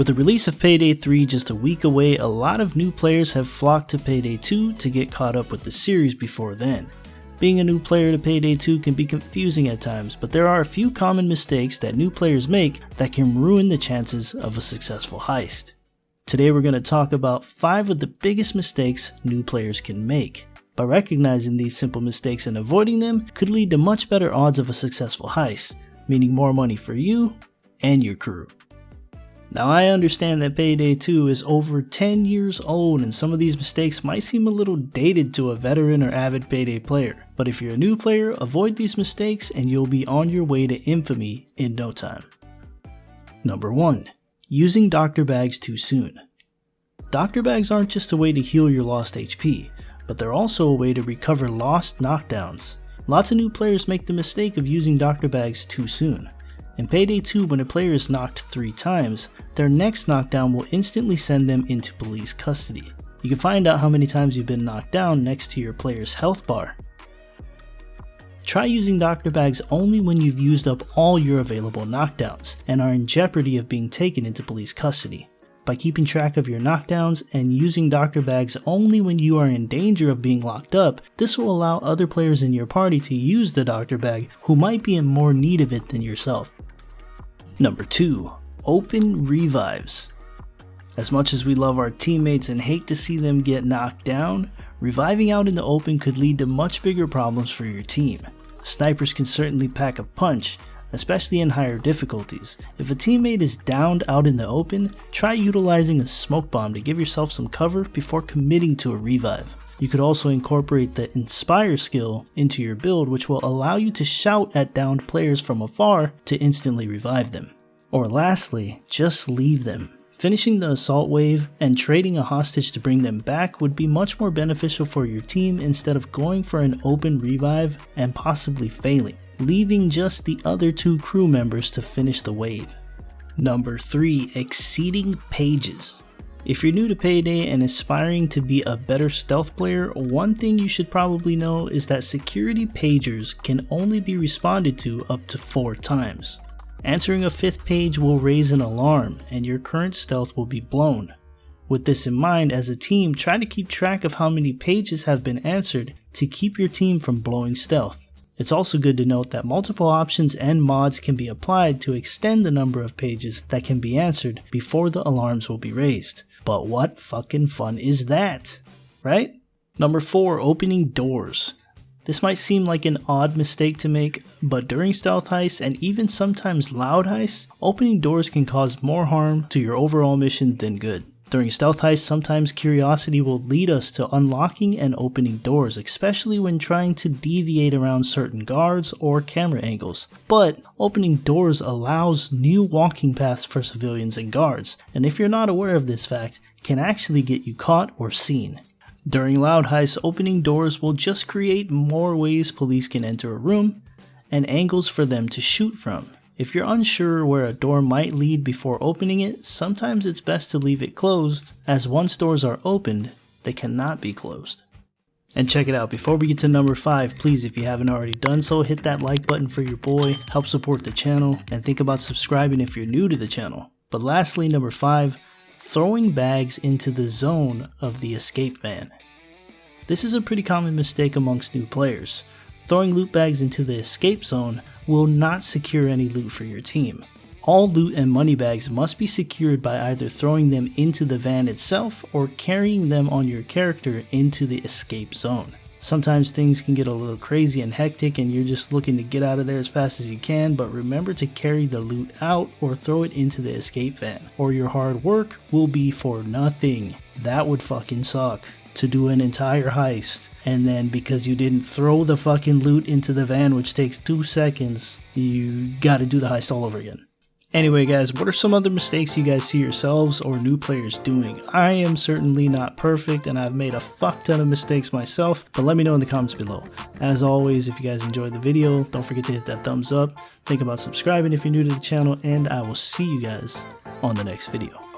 With the release of Payday 3 just a week away, a lot of new players have flocked to Payday 2 to get caught up with the series before then. Being a new player to Payday 2 can be confusing at times, but there are a few common mistakes that new players make that can ruin the chances of a successful heist. Today we're going to talk about 5 of the biggest mistakes new players can make. By recognizing these simple mistakes and avoiding them could lead to much better odds of a successful heist, meaning more money for you and your crew. Now I understand that Payday 2 is over 10 years old and some of these mistakes might seem a little dated to a veteran or avid Payday player, but if you're a new player, avoid these mistakes and you'll be on your way to infamy in no time. Number 1. Using doctor bags too soon. Doctor bags aren't just a way to heal your lost HP, but they're also a way to recover lost knockdowns. Lots of new players make the mistake of using doctor bags too soon. In Payday 2, when a player is knocked 3 times, their next knockdown will instantly send them into police custody. You can find out how many times you've been knocked down next to your player's health bar. Try using doctor bags only when you've used up all your available knockdowns and are in jeopardy of being taken into police custody. By keeping track of your knockdowns and using doctor bags only when you are in danger of being locked up, this will allow other players in your party to use the doctor bag who might be in more need of it than yourself. Number 2. Open revives. As much as we love our teammates and hate to see them get knocked down, reviving out in the open could lead to much bigger problems for your team. Snipers can certainly pack a punch, especially in higher difficulties. If a teammate is downed out in the open, try utilizing a smoke bomb to give yourself some cover before committing to a revive. You could also incorporate the Inspire skill into your build, which will allow you to shout at downed players from afar to instantly revive them. Or lastly, just leave them. Finishing the assault wave and trading a hostage to bring them back would be much more beneficial for your team instead of going for an open revive and possibly failing, leaving just the other 2 crew members to finish the wave. Number 3. Exceeding pages. If you're new to Payday and aspiring to be a better stealth player, one thing you should probably know is that security pagers can only be responded to up to 4 times. Answering a 5th page will raise an alarm and your current stealth will be blown. With this in mind, as a team, try to keep track of how many pages have been answered to keep your team from blowing stealth. It's also good to note that multiple options and mods can be applied to extend the number of pages that can be answered before the alarms will be raised. But what fucking fun is that, right? Number 4. Opening doors. This might seem like an odd mistake to make, but during stealth heists and even sometimes loud heists, opening doors can cause more harm to your overall mission than good. During stealth heists, sometimes curiosity will lead us to unlocking and opening doors, especially when trying to deviate around certain guards or camera angles. But opening doors allows new walking paths for civilians and guards, and if you're not aware of this fact, can actually get you caught or seen. During loud heists, opening doors will just create more ways police can enter a room and angles for them to shoot from. If you're unsure where a door might lead before opening it, sometimes it's best to leave it closed, as once doors are opened, they cannot be closed. And check it out, before we get to number 5, please, if you haven't already done so, hit that like button for your boy, help support the channel, and think about subscribing if you're new to the channel. But lastly, number 5, throwing bags into the zone of the escape van. This is a pretty common mistake amongst new players. Throwing loot bags into the escape zone will not secure any loot for your team. All loot and money bags must be secured by either throwing them into the van itself or carrying them on your character into the escape zone. Sometimes things can get a little crazy and hectic and you're just looking to get out of there as fast as you can, but remember to carry the loot out or throw it into the escape van, or your hard work will be for nothing. That would fucking suck. To do an entire heist, and then because you didn't throw the fucking loot into the van, which takes 2 seconds, you gotta do the heist all over again. Anyway guys, what are some other mistakes you guys see yourselves or new players doing? I am certainly not perfect and I've made a fuck ton of mistakes myself, but let me know in the comments below. As always, if you guys enjoyed the video, don't forget to hit that thumbs up, think about subscribing if you're new to the channel, and I will see you guys on the next video.